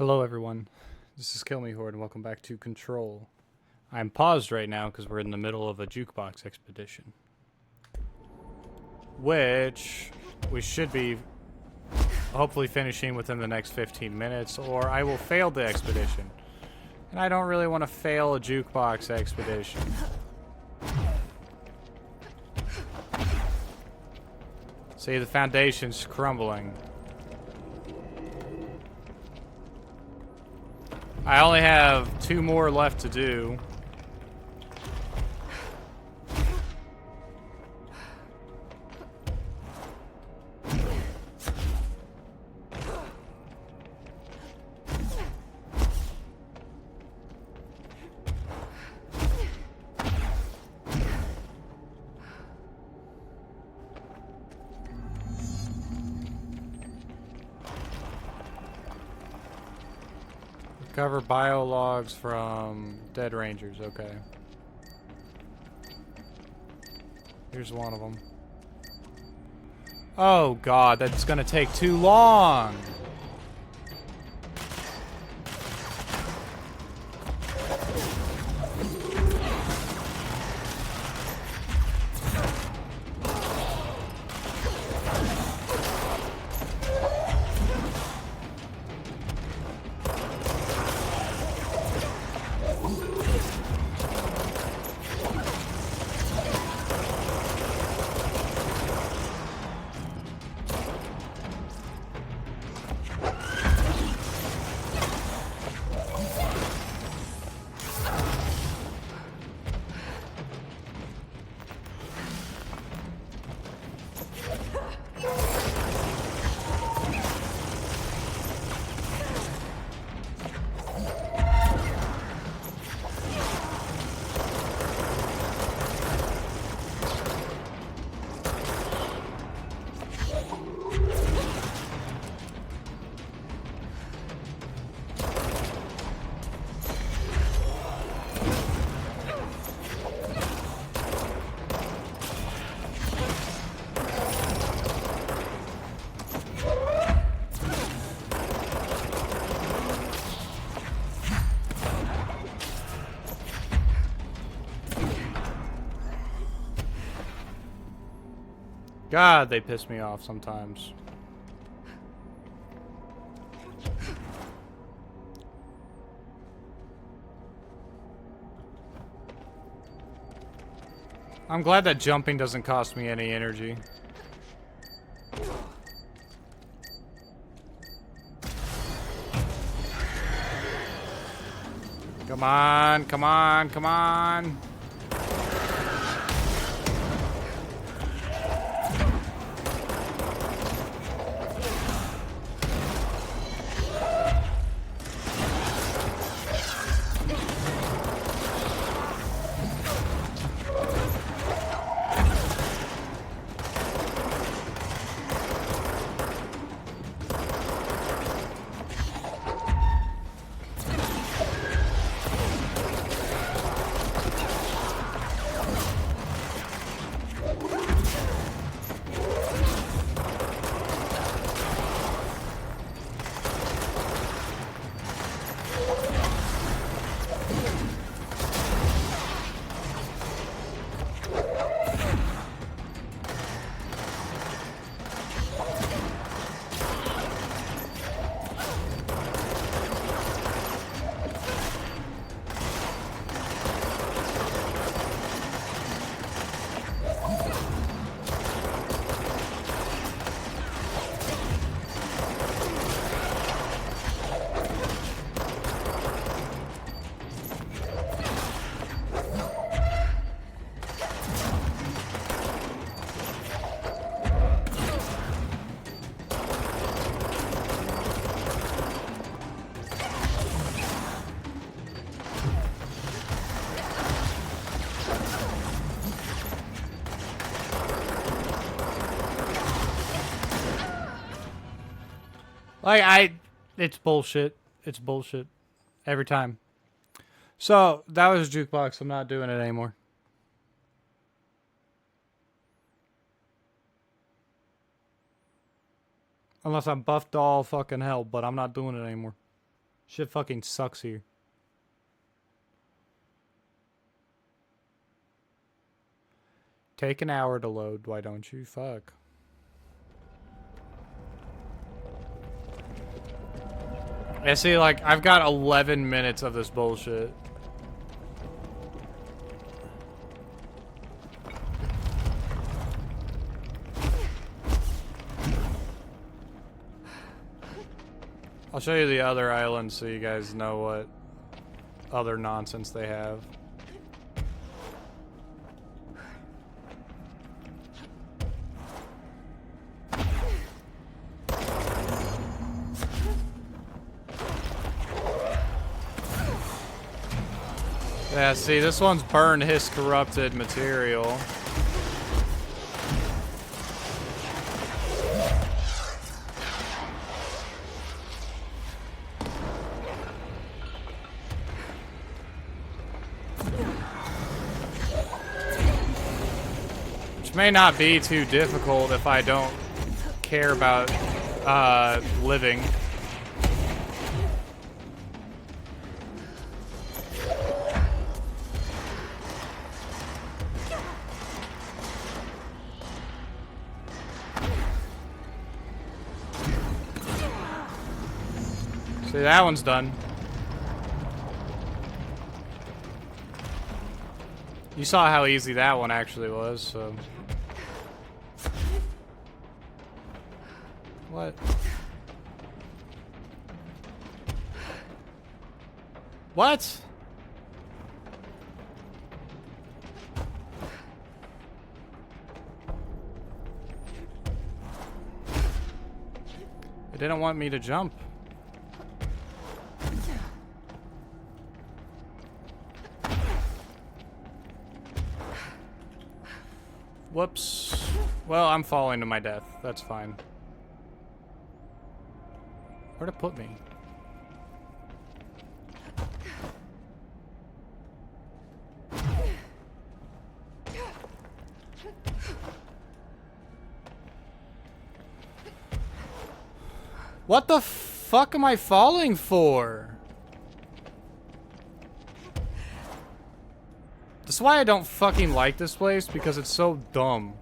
Hello everyone, this is Kill Me Horde and welcome back to Control. I'm paused right now because we're in the middle of a jukebox expedition. Which we should be hopefully finishing within the next 15 minutes or I will fail the expedition. And I don't really want to fail a jukebox expedition. See, the foundation's crumbling. I only have 2 more left to do. Recover biologs from dead rangers, okay. Here's one of them. Oh god, that's gonna take too long! God, they piss me off sometimes. I'm glad that jumping doesn't cost me any energy. Come on, come on, come on. It's bullshit. It's bullshit. Every time. So, that was Jukebox. I'm not doing it anymore. Unless I'm buffed all fucking hell, but I'm not doing it anymore. Shit fucking sucks here. Take an hour to load, why don't you? Fuck. I see, like, I've got 11 minutes of this bullshit. I'll show you the other islands so you guys know what other nonsense they have. Yeah, see, this one's burned his corrupted material. Which may not be too difficult if I don't care about living. See, that one's done. You saw how easy that one actually was, so... What? What? It didn't want me to jump. Whoops. Well, I'm falling to my death. That's fine. Where'd it put me? What the fuck am I falling for? That's why I don't fucking like this place, because it's so dumb.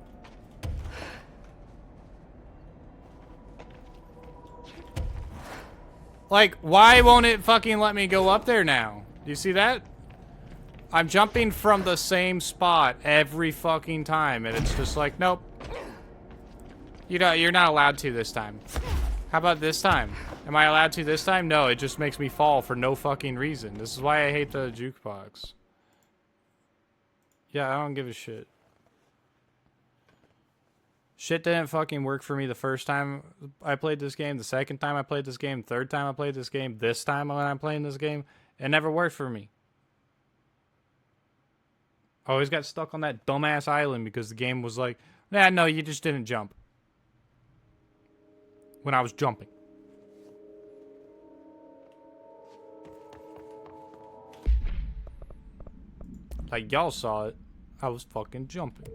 Like, why won't it fucking let me go up there now? Do you see that? I'm jumping from the same spot every fucking time, and it's just like, nope. You're not allowed to this time. How about this time? Am I allowed to this time? No, it just makes me fall for no fucking reason. This is why I hate the jukebox. Yeah, I don't give a shit. Shit didn't fucking work for me the first time I played this game, the second time I played this game, third time I played this game, this time when I'm playing this game. It never worked for me. I always got stuck on that dumbass island because the game was like, nah, no, you just didn't jump. When I was jumping. Like, y'all saw it. I was fucking jumping.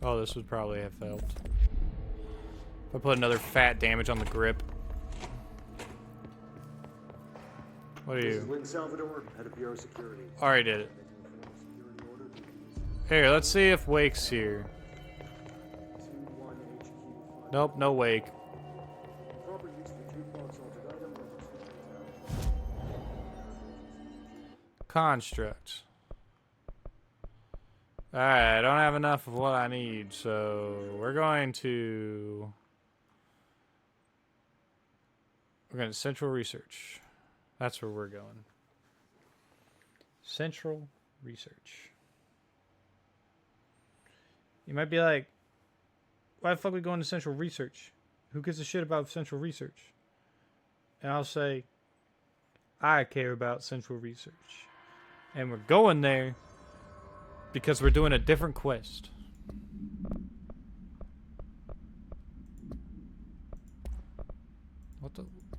Oh, this would probably have helped. If I put another fat damage on the grip. What are you? Lynn Salvador, head of Bureau Security. Already did it. Here, let's see if Wake's here. Nope, no Wake. Construct. Alright, I don't have enough of what I need, so we're going to Central Research. That's where we're going. Central Research. You might be like, why the fuck are we going to Central Research? Who gives a shit about Central Research? And I'll say, I care about Central Research. And we're going there because we're doing a different quest.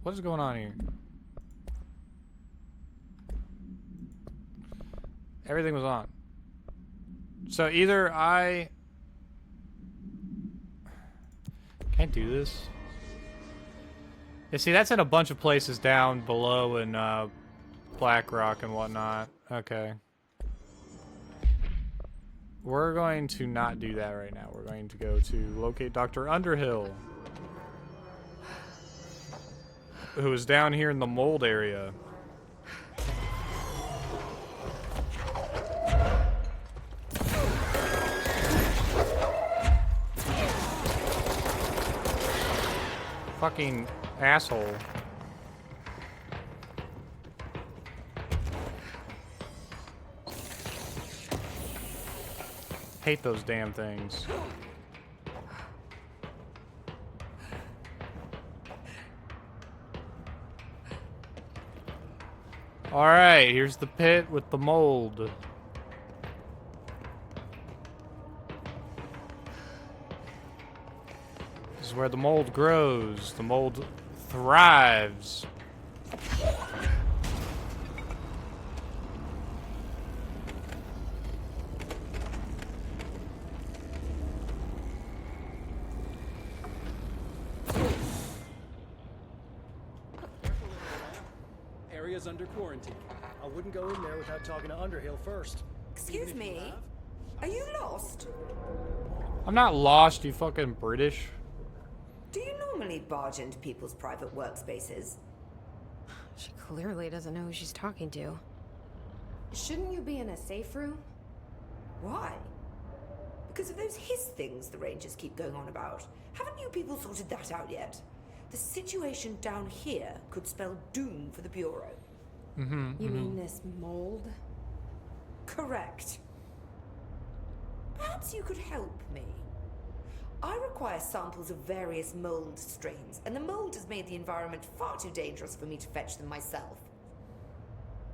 What is going on here? Everything was on. So either I can't do this. Yeah, see, that's in a bunch of places down below in Blackrock and whatnot. Okay. We're going to not do that right now. We're going to go to locate Dr. Underhill, who is down here in the mold area. Fucking asshole. Hate those damn things. Alright, here's the pit with the mold. This is where the mold grows. The mold thrives. Area's under quarantine. I wouldn't go in there without talking to Underhill first. Excuse me? Are you lost? I'm not lost, you fucking British. Do you normally barge into people's private workspaces? She clearly doesn't know who she's talking to. Shouldn't you be in a safe room? Why? Because of those hiss things the Rangers keep going on about. Haven't you people sorted that out yet? The situation down here could spell doom for the Bureau. You mean this mold? Correct. Perhaps you could help me. I require samples of various mold strains, and the mold has made the environment far too dangerous for me to fetch them myself.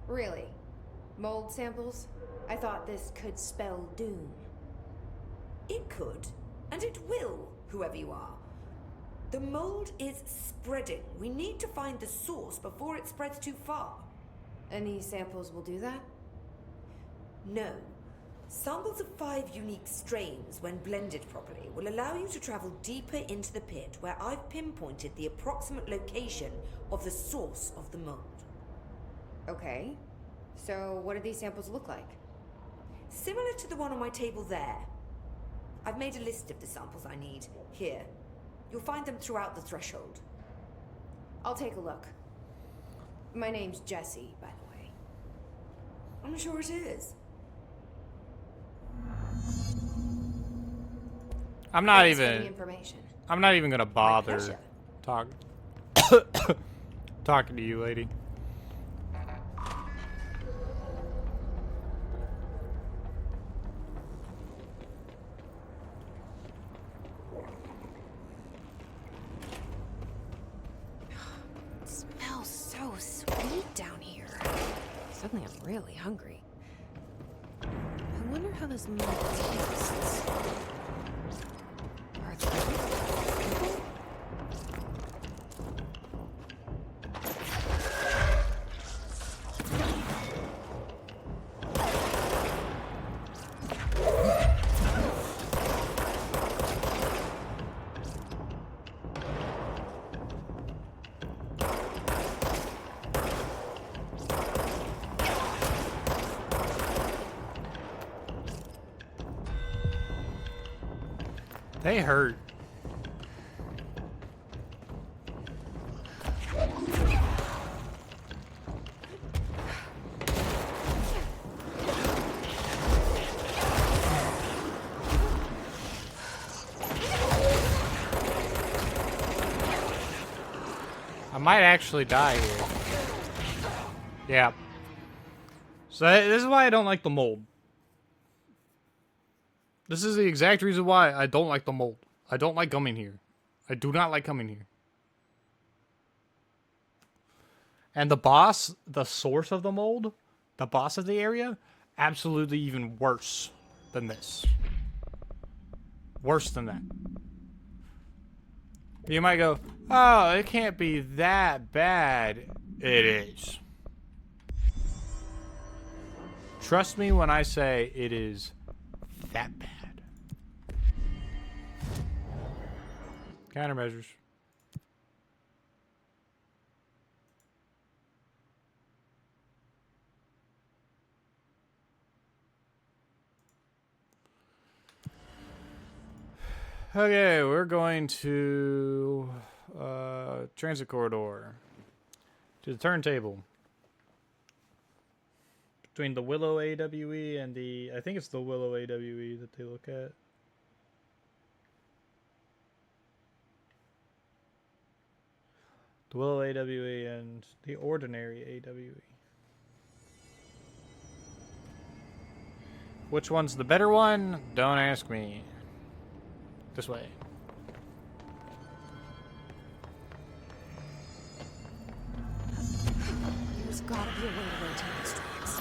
Really? Mold samples? I thought this could spell doom. It could, and it will, whoever you are. The mold is spreading. We need to find the source before it spreads too far. Any samples will do that? No. Samples of 5 unique strains, when blended properly, will allow you to travel deeper into the pit, where I've pinpointed the approximate location of the source of the mold. Okay. So what do these samples look like? Similar to the one on my table there. I've made a list of the samples I need. Here. You'll find them throughout the threshold. I'll take a look. My name's Jessie, by the way. I'm sure it is. I'm not Thanks for the even. information. I'm not even gonna bother pleasure. talk talking to you, lady. It smells so sweet down here. Suddenly I'm really hungry. I wonder how this mold tastes. Are there people? They hurt. I might actually die here. Yeah. So this is why I don't like the mold. This is the exact reason why I don't like the mold. I don't like coming here. I do not like coming here. And the boss, the source of the mold, the boss of the area, absolutely even worse than this. Worse than that. You might go, oh, it can't be that bad. It is. Trust me when I say it is that bad. Countermeasures. Okay, we're going to transit corridor to the turntable between the Willow AWE and the, I think it's the Willow AWE that they look at. The Willow AWE and the Ordinary AWE. Which one's the better one? Don't ask me. This way. There's gotta be a way to rotate these tracks.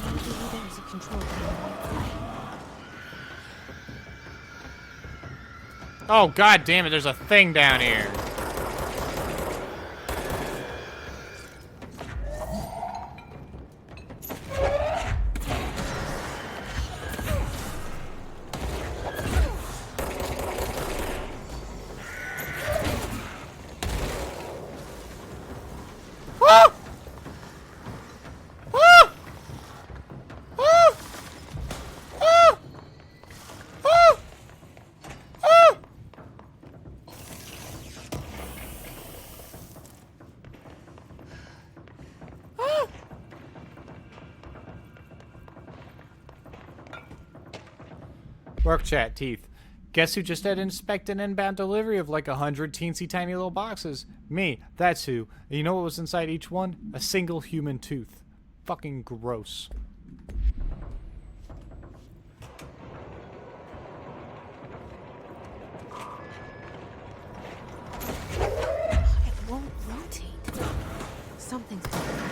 Maybe there's a control panel. Oh, god damn it, there's a thing down here. Work chat, Teeth. Guess who just had to inspect an inbound delivery of like 100 teensy tiny little boxes? Me, that's who. And you know what was inside each one? A single human tooth. Fucking gross. It won't rotate. Something's going on.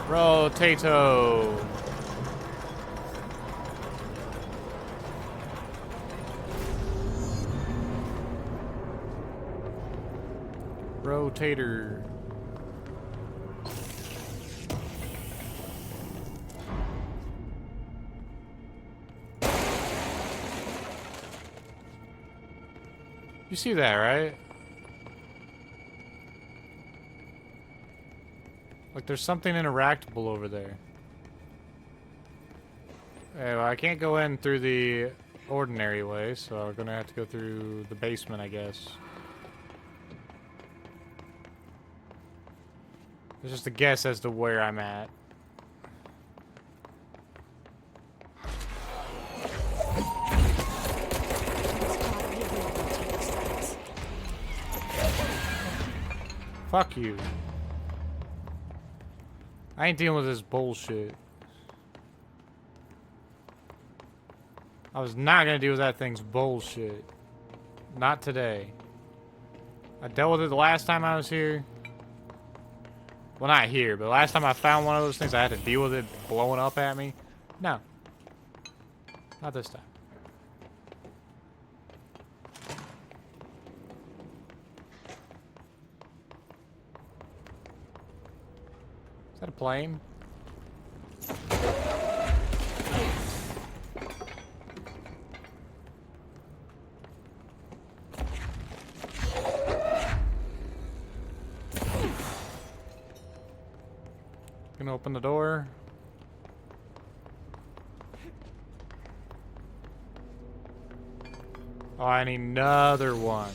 Rotato. Rotator. You see that, right? Like, there's something interactable over there. Well, I can't go in through the ordinary way, so we're gonna have to go through the basement, I guess. It's just a guess as to where I'm at. Fuck you. I ain't dealing with this bullshit. I was not gonna deal with that thing's bullshit. Not today. I dealt with it the last time I was here. Well, not here, but the last time I found one of those things, I had to deal with it blowing up at me. No. Not this time. Is that a plane? Gonna open the door. Oh, I need another one.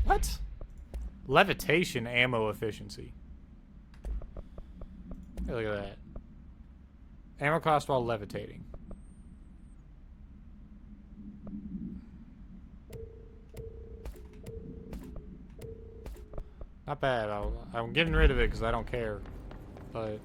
What? Levitation ammo efficiency. Hey, look at that. Ammo cost while levitating. Not bad. I'm getting rid of it because I don't care. but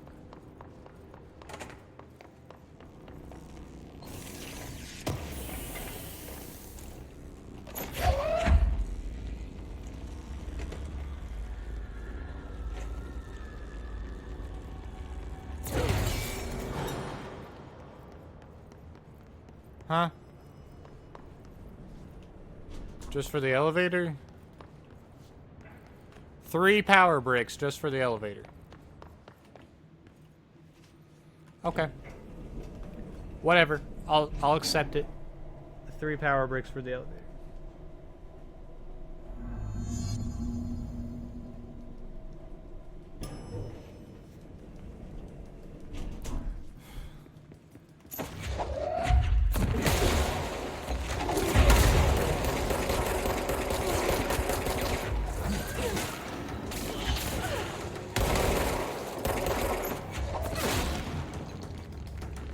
huh? Just for the elevator? 3 power bricks just for the elevator. Okay. Whatever. I'll accept it. 3 power bricks for the elevator.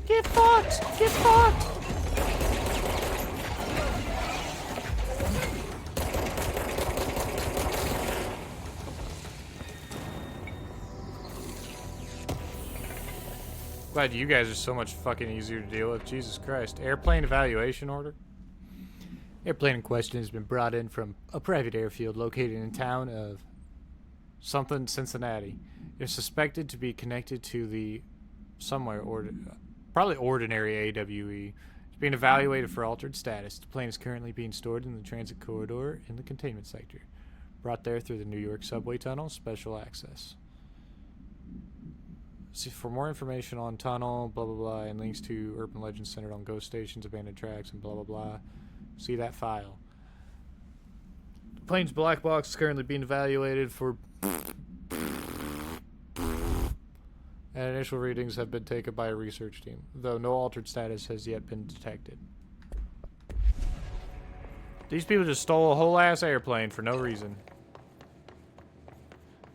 Get fucked! Get fucked! Glad you guys are so much fucking easier to deal with. Jesus Christ. Airplane evaluation order. Airplane in question has been brought in from a private airfield located in the town of something, Cincinnati. It's suspected to be connected to the probably ordinary AWE. It's being evaluated for altered status. The plane is currently being stored in the transit corridor in the containment sector. Brought there through the New York subway tunnel, special access. See, for more information on tunnel, blah blah blah, and links to urban legends centered on ghost stations, abandoned tracks, and blah blah blah, see that file. The plane's black box is currently being evaluated for and initial readings have been taken by a research team, though no altered status has yet been detected. These people just stole a whole ass airplane for no reason.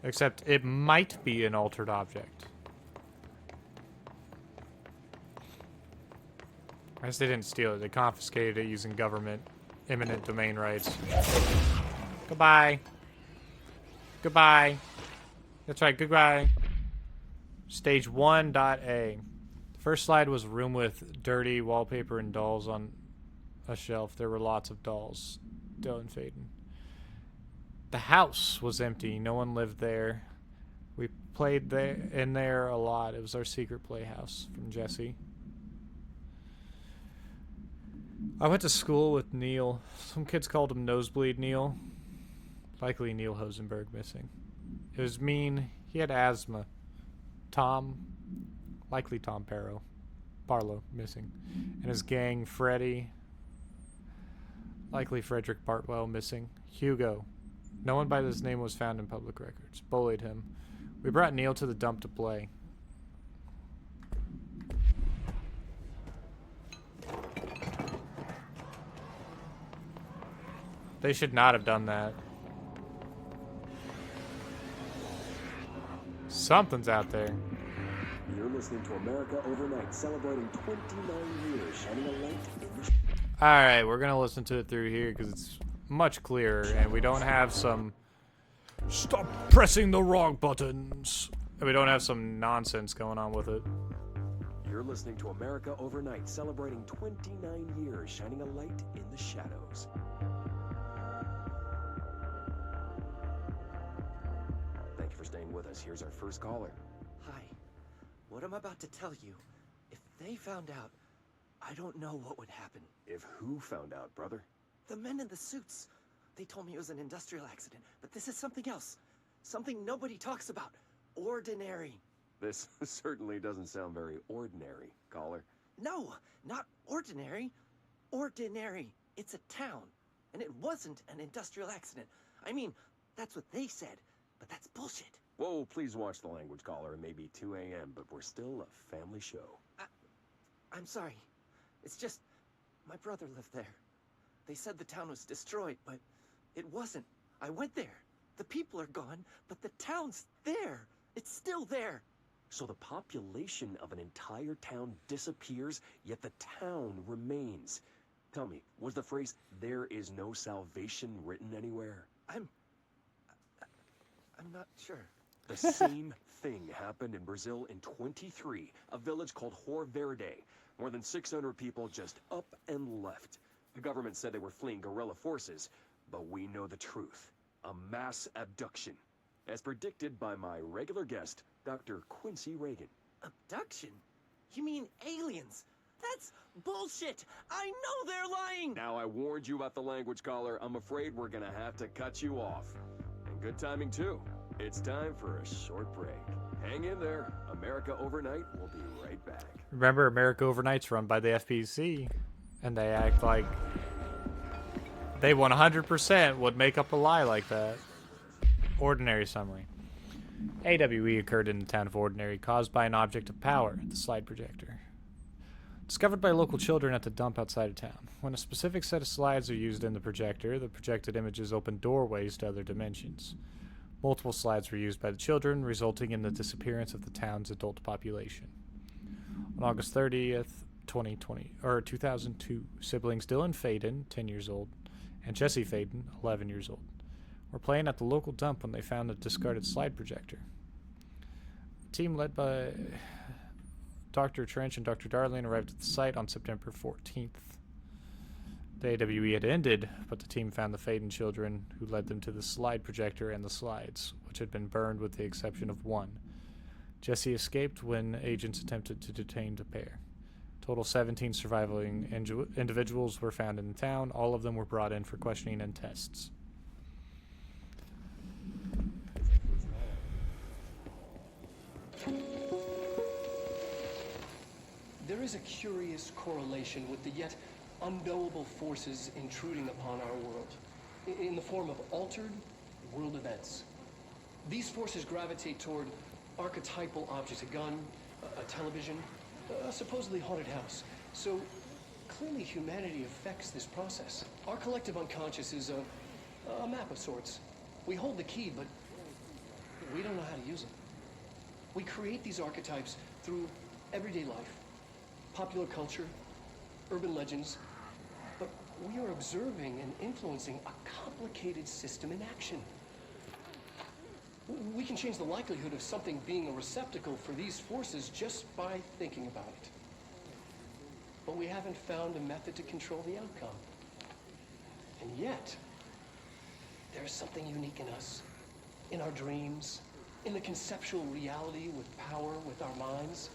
Except it might be an altered object. I guess they didn't steal it, they confiscated it using government eminent domain rights. Goodbye. Goodbye. That's right, goodbye. Stage 1.A. The first slide was a room with dirty wallpaper and dolls on a shelf. There were lots of dolls. Dylan Faden. The house was empty. No one lived there. We played in there a lot. It was our secret playhouse from Jesse. I went to school with Neil. Some kids called him Nosebleed Neil. Likely Neil Hosenberg missing. It was mean. He had asthma. Tom, likely Tom Barlow, missing. And his gang, Freddy, likely Frederick Bartwell, missing. Hugo, no one by this name was found in public records. Bullied him. We brought Neil to the dump to play. They should not have done that. Something's out there. You're listening to America Overnight, celebrating 29 years, shining a light in the... Alright, we're gonna listen to it through here because it's much clearer and we don't have some stop pressing the wrong buttons. And we don't have some nonsense going on with it. You're listening to America Overnight, celebrating 29 years, shining a light in the shadows. Thank you for staying with us. Here's our first caller. Hi. What I'm about to tell you, if they found out, I don't know what would happen. If who found out, brother? The men in the suits. They told me it was an industrial accident, but this is something else. Something nobody talks about. Ordinary. This certainly doesn't sound very ordinary, caller. No, not ordinary. Ordinary. It's a town. And it wasn't an industrial accident. I mean, that's what they said, but that's bullshit. Whoa, please watch the language, caller. It may be 2 a.m., but we're still a family show. I'm sorry. It's just, my brother lived there. They said the town was destroyed, but it wasn't. I went there. The people are gone, but the town's there. It's still there. So the population of an entire town disappears, yet the town remains. Tell me, was the phrase, "there is no salvation," written anywhere? I'm not sure. The same thing happened in Brazil in 23, a village called Hor Verde. More than 600 people just up and left. The government said they were fleeing guerrilla forces, but we know the truth. A mass abduction. As predicted by my regular guest, Dr. Quincy Reagan. Abduction? You mean aliens? That's bullshit! I know they're lying! Now I warned you about the language, caller. I'm afraid we're gonna have to cut you off. And good timing, too. It's time for a short break. Hang in there. America Overnight will be right back. Remember, America Overnight's run by the FPC, and they act like they 100% would make up a lie like that. Ordinary summary. AWE occurred in the town of Ordinary, caused by an object of power, the slide projector. Discovered by local children at the dump outside of town. When a specific set of slides are used in the projector, the projected images open doorways to other dimensions. Multiple slides were used by the children, resulting in the disappearance of the town's adult population. On August 30th, 2002, siblings Dylan Faden, 10 years old, and Jesse Faden, 11 years old, were playing at the local dump when they found a discarded slide projector. A team led by Dr. Trench and Dr. Darling arrived at the site on September 14th. The AWE had ended, but the team found the Faden children, who led them to the slide projector and the slides, which had been burned with the exception of one. Jesse escaped when agents attempted to detain the pair. Total 17 surviving individuals were found in the town. All of them were brought in for questioning and tests. There is a curious correlation with the yet unknowable forces intruding upon our world, in the form of altered world events. These forces gravitate toward archetypal objects, a gun, a television, a supposedly haunted house. So clearly humanity affects this process. Our collective unconscious is a map of sorts. We hold the key, but we don't know how to use it. We create these archetypes through everyday life, popular culture, urban legends, but we are observing and influencing a complicated system in action. We can change the likelihood of something being a receptacle for these forces just by thinking about it. But we haven't found a method to control the outcome. And yet, there's something unique in us, in our dreams, in the conceptual reality with power, with our minds.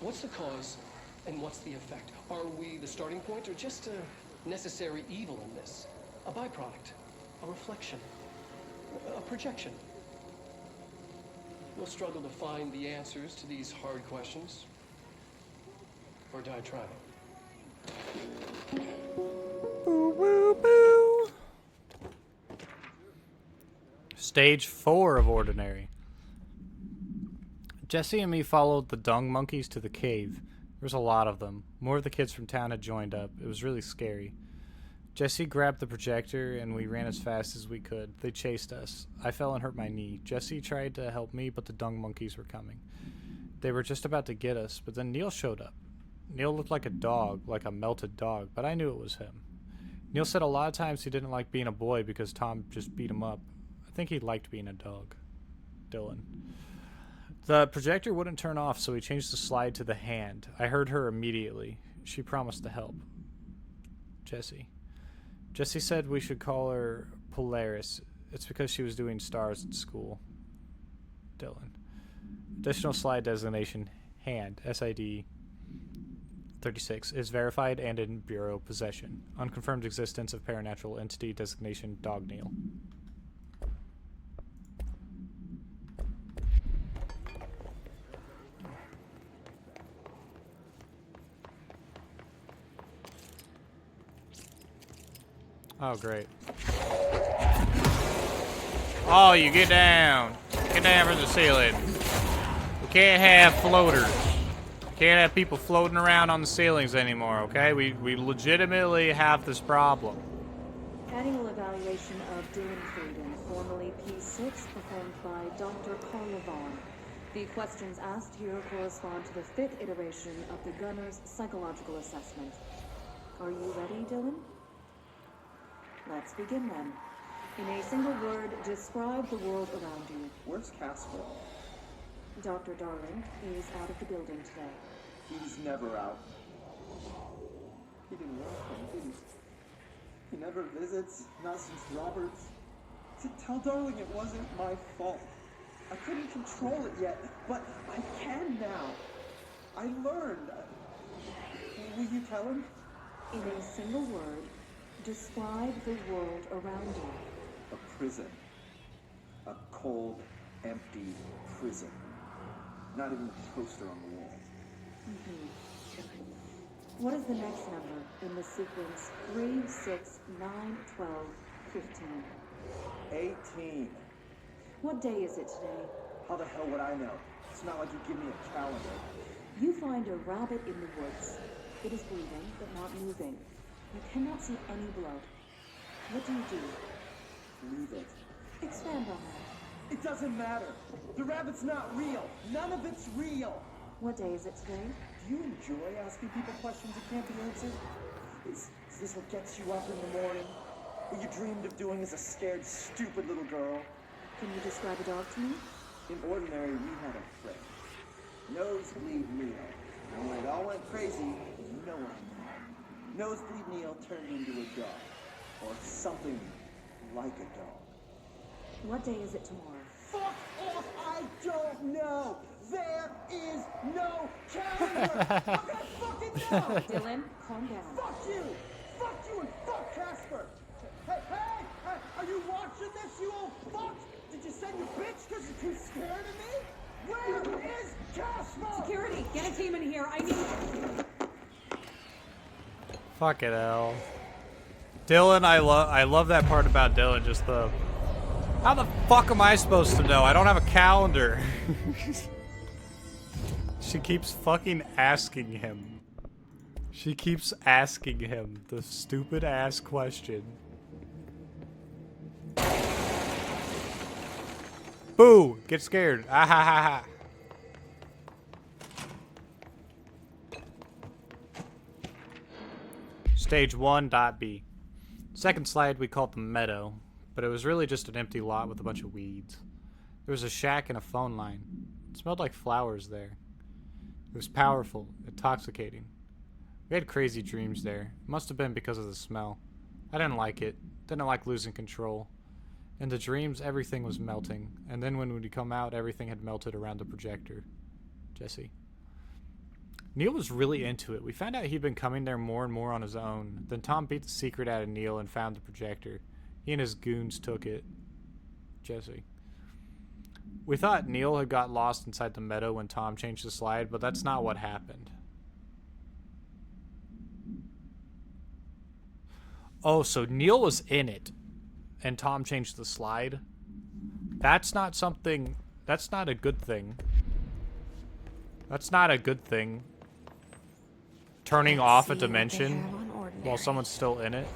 What's the cause and what's the effect? Are we the starting point or just a necessary evil in this? A byproduct, a reflection, a projection? We'll struggle to find the answers to these hard questions, or die trying. Boo, boo, boo. Stage 4 of Ordinary. Jesse and me followed the dung monkeys to the cave. There was a lot of them. More of the kids from town had joined up. It was really scary. Jesse grabbed the projector and we ran as fast as we could. They chased us. I fell and hurt my knee. Jesse tried to help me, but the dung monkeys were coming. They were just about to get us, but then Neil showed up. Neil looked like a dog, like a melted dog, but I knew it was him. Neil said a lot of times he didn't like being a boy because Tom just beat him up. I think he liked being a dog. Dylan. The projector wouldn't turn off, so we changed the slide to the hand. I heard her immediately. She promised to help. Jesse. Jesse said we should call her Polaris. It's because she was doing stars at school. Dylan. Additional slide designation, hand, SID 36, is verified and in Bureau possession. Unconfirmed existence of paranatural entity designation, Dog Neil. Oh, great. Oh, you get down. Get down from the ceiling. We can't have floaters. We can't have people floating around on the ceilings anymore, okay? We legitimately have this problem. Annual evaluation of Dylan Faden, formerly P6, performed by Dr. Carla Vaughn. The questions asked here correspond to the 5th iteration of the Gunner's psychological assessment. Are you ready, Dylan? Let's begin then. In a single word, describe the world around you. Where's Casper? Dr. Darling is out of the building today. He's never out. He didn't want him, did he? He never visits, not since Roberts. Tell Darling it wasn't my fault. I couldn't control it yet, but I can now. I learned. Will you tell him? In a single word, describe the world around you. A prison. A cold, empty prison. Not even a poster on the wall. What is the next number in the sequence 3, 6, 9, 12, 15? 18. What day is it today? How the hell would I know? It's not like you give me a calendar. You find a rabbit in the woods. It is breathing, but not moving. You cannot see any blood. What do? Leave it. Expand on that. It doesn't matter. The rabbit's not real. None of it's real. What day is it today? Do you enjoy asking people questions that can't be answered? Is this what gets you up in the morning? What you dreamed of doing as a scared, stupid little girl? Can you describe a dog to me? In Ordinary, we had a friend. Nosebleed Neil. And when it all went crazy, you know what I mean. Nosebleed Neil turned into a dog. Or something like a dog. What day is it tomorrow? Fuck off! I don't know! There is no calendar! How can I fucking know? Dylan, calm down. Fuck you! Fuck you and fuck Casper! Hey! Are you watching this, you old fuck? Did you send your bitch because you're too scared of me? Where is Casper? Security, get a team in here. I need... Fuck it, L. Dylan, I love that part about Dylan, just the... How the fuck am I supposed to know? I don't have a calendar. She keeps fucking asking him. She keeps asking him the stupid ass question. Boo! Get scared. Ah ha ha ha. Stage 1.B. Second slide we called the meadow, but it was really just an empty lot with a bunch of weeds. There was a shack and a phone line. It smelled like flowers there. It was powerful, intoxicating. We had crazy dreams there. It must have been because of the smell. I didn't like it. Didn't like losing control. In the dreams, everything was melting, and then when we'd come out, everything had melted around the projector. Jesse. Neil was really into it. We found out he'd been coming there more and more on his own. Then Tom beat the secret out of Neil and found the projector. He and his goons took it. Jesse. We thought Neil had got lost inside the meadow when Tom changed the slide, but that's not what happened. Oh, so Neil was in it, and Tom changed the slide? That's not something... That's not a good thing. That's not a good thing. Turning off a dimension while someone's still in it.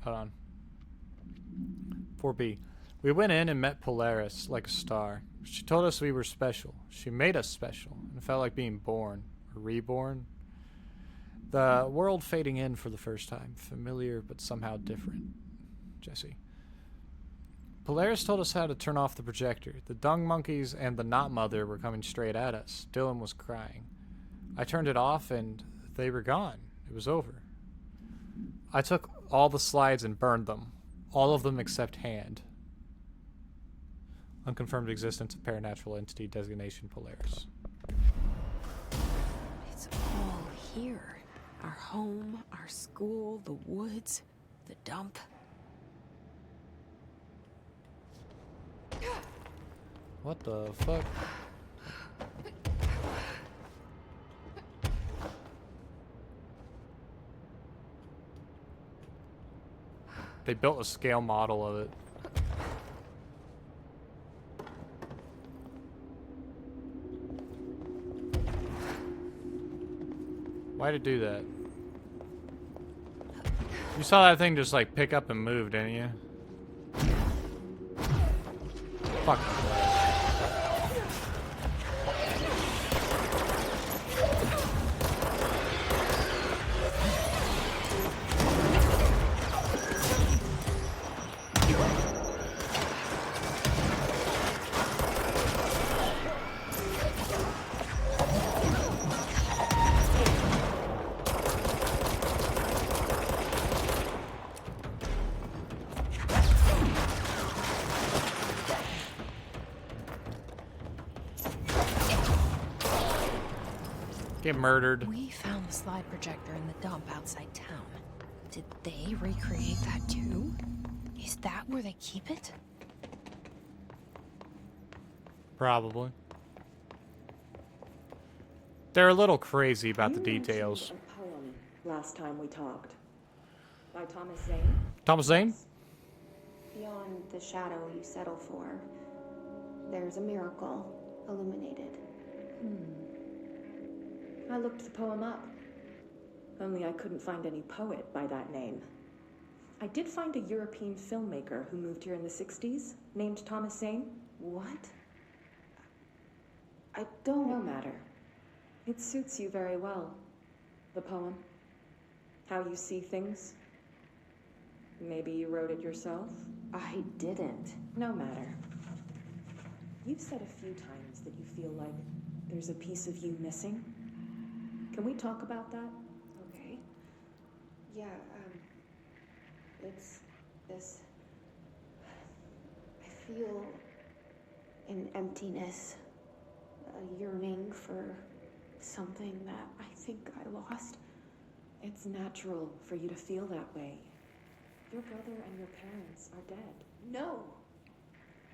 Hold on. 4B. We went in and met Polaris like a star. She told us we were special. She made us special. And it felt like being born. Or reborn. The world fading in for the first time. Familiar but somehow different. Jesse. Polaris told us how to turn off the projector. The dung monkeys and the Not Mother were coming straight at us. Dylan was crying. I turned it off and they were gone. It was over. I took all the slides and burned them. All of them except Hand. Unconfirmed existence of paranatural entity designation Polaris. It's all here. Our home, our school, the woods, the dump. What the fuck? They built a scale model of it. Why'd it do that? You saw that thing just like pick up and move, didn't you? Fuck. Get murdered. We found the slide projector in the dump outside town. Did they recreate that too? Is that where they keep it? Probably. They're a little crazy about the You details. mentioned a poem last time we talked. By Thomas Zane? Thomas Zane? Beyond the shadow you settle for, there's a miracle illuminated. I looked the poem up. Only I couldn't find any poet by that name. I did find a European filmmaker who moved here in the 60s, named Thomas Zane. What? I don't... No matter. It suits you very well. The poem. How you see things. Maybe you wrote it yourself? I didn't. No matter. You've said a few times that you feel like there's a piece of you missing. Can we talk about that? Okay. Yeah, it's this... I feel an emptiness, a yearning for something that I think I lost. It's natural for you to feel that way. Your brother and your parents are dead. No.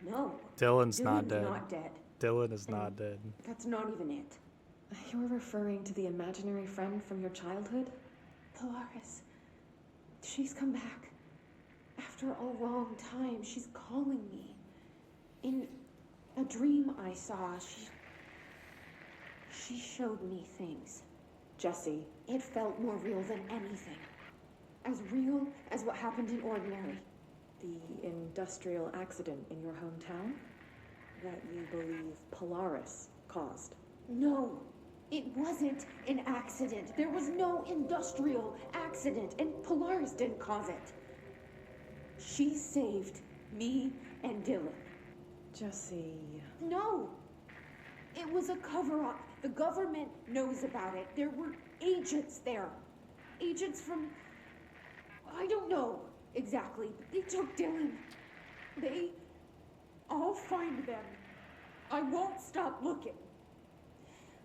No. Dylan's not dead. Not dead. Dylan is not dead. That's not even it. You're referring to the imaginary friend from your childhood? Polaris. She's come back. After a long time, she's calling me. In a dream I saw, she showed me things. Jesse. It felt more real than anything. As real as what happened in Ordinary. The industrial accident in your hometown? That you believe Polaris caused? No. It wasn't an accident. There was no industrial accident, and Polaris didn't cause it. She saved me and Dylan. Jesse... No! It was a cover-up. The government knows about it. There were agents there. Agents from... I don't know exactly, but they took Dylan. I'll find them. I won't stop looking.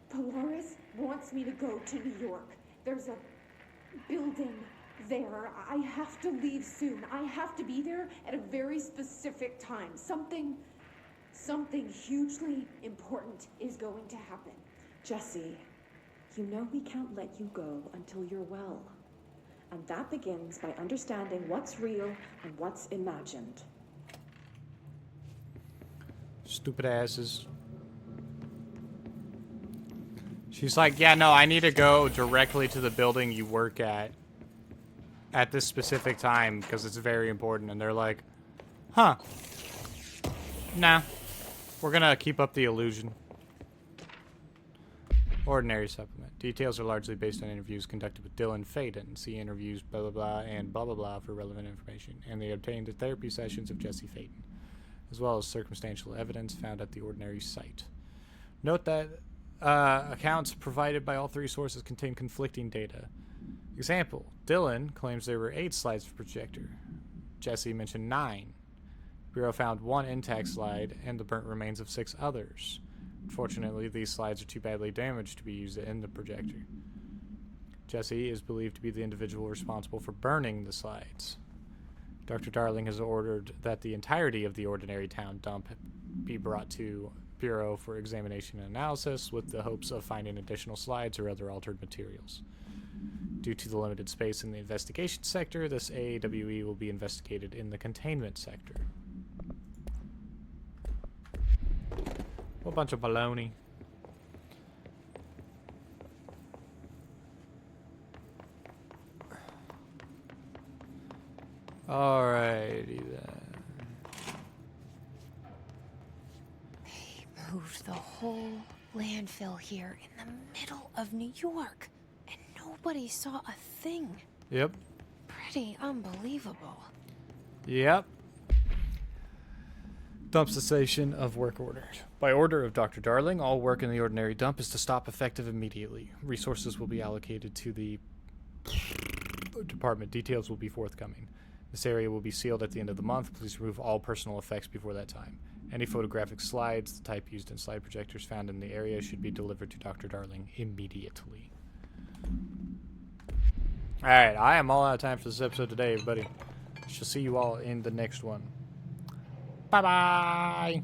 Polaris wants me to go to New York. There's a building there. I have to leave soon. I have to be there at a very specific time. Something hugely important is going to happen. Jesse, you know we can't let you go until you're well. And that begins by understanding what's real and what's imagined. Stupid asses. She's like, yeah, no, I need to go directly to the building you work at this specific time because it's very important. And they're like, huh. Nah. We're gonna keep up the illusion. Ordinary supplement. Details are largely based on interviews conducted with Dylan Faden. See interviews, blah, blah, blah, and blah, blah, blah for relevant information. And they obtained the therapy sessions of Jesse Faden, as well as circumstantial evidence found at the Ordinary site. Note that accounts provided by all three sources contain conflicting data. Example, Dylan claims there were 8 slides for projector. Jesse mentioned 9. Bureau found 1 intact slide and the burnt remains of 6 others. Unfortunately, these slides are too badly damaged to be used in the projector. Jesse is believed to be the individual responsible for burning the slides. Dr. Darling has ordered that the entirety of the Ordinary Town dump be brought to Bureau for examination and analysis with the hopes of finding additional slides or other altered materials. Due to the limited space in the investigation sector, this AAWE will be investigated in the containment sector. A bunch of baloney. Alrighty then. They moved the whole landfill here in the middle of New York, and nobody saw a thing. Yep. Pretty unbelievable. Yep. Dump cessation of work ordered. By order of Dr. Darling, all work in the Ordinary dump is to stop effective immediately. Resources will be allocated to the department. Details will be forthcoming. This area will be sealed at the end of the month. Please remove all personal effects before that time. Any photographic slides, the type used in slide projectors found in the area, should be delivered to Dr. Darling immediately. Alright, I am all out of time for this episode today, everybody. Shall see you all in the next one. Bye-bye!